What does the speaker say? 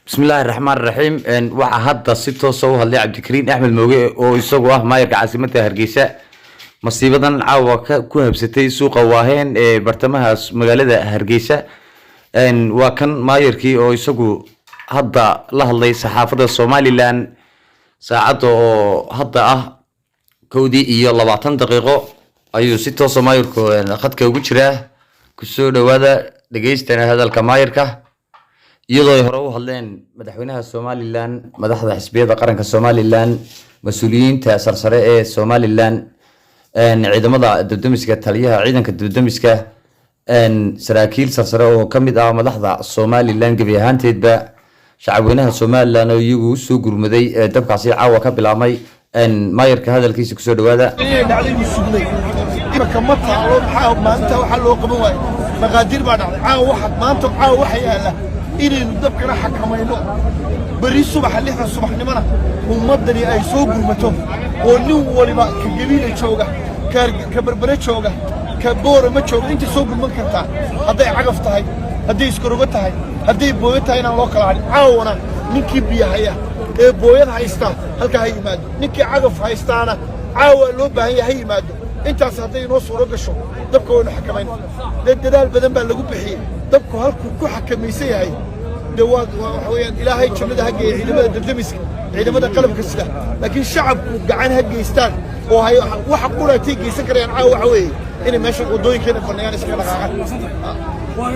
بسم الله الرحمن الرحيم waxaa hadda si toos ah u hadlay Cabdikariin Axmed Mooge oo isagu ah maayarka caasimadda Hargeysa masiibadan caawa ku habsatay suuqa Waaheen ee bartamaha magaalada Hargeysa waa kan maayarkii oo isagu hadda la hadlay saxaafadda Somaliland saacad oo hadda ah 1:20 daqiiqo ayuu si toos ah maayarku khadka ugu jiraa ku soo dhawaada dhageystana hadalka maayarka iyadoo hore u hadleen madaxweynaha Somaliland madaxda xisbiyada qaranka Somaliland mas'uuliyiinta sarsare ee Somaliland ciidamada dibdamiska taliyaha ciidanka dibdamiska saraakiil sarsare oo kamid ah madaxda Somaliland gabi ahaanteedba shacabweynaha Somaliland oo iyagu soo gurmaday dabkaasi caawa ka bilaabmay maayarka hadalkiisa ku soo dhawaada maanta waxa loo qaban waayay maqaadir baa dhacday caawa waxa yaala inaynu dabkana xakamayno bari subaxa 6 subaxnimana ummadani ay soo gurmato oo nin waliba ka gabiina jooga ka barbare jooga ka boora ma jooga inta soo gurman kartaa haday cagaf tahay haday iskarogo tahay haday booyad tahay inaan loo kala hadhin caawana ninkii biyahaya ee booyad haysta halka ha yimaado ninkii cagaf haystaana caawa loo baahan yahay yimaado intaas haday inoo soo gasho dabka waynu xakamayno dadaal badan baa lagu bixiyay dabku halku ku xakamaysan yahay dawaad waxaweyaan ilaahay jannada ha geeyo ciidamada daldamiska ciidamada qalabka sida laakiin shacabku gacan ha geystaan oo waxa quraatay geysan karayaan caawa waxa weeye inay meesha wadooyinkeena banayaan iska dhaqaaqaan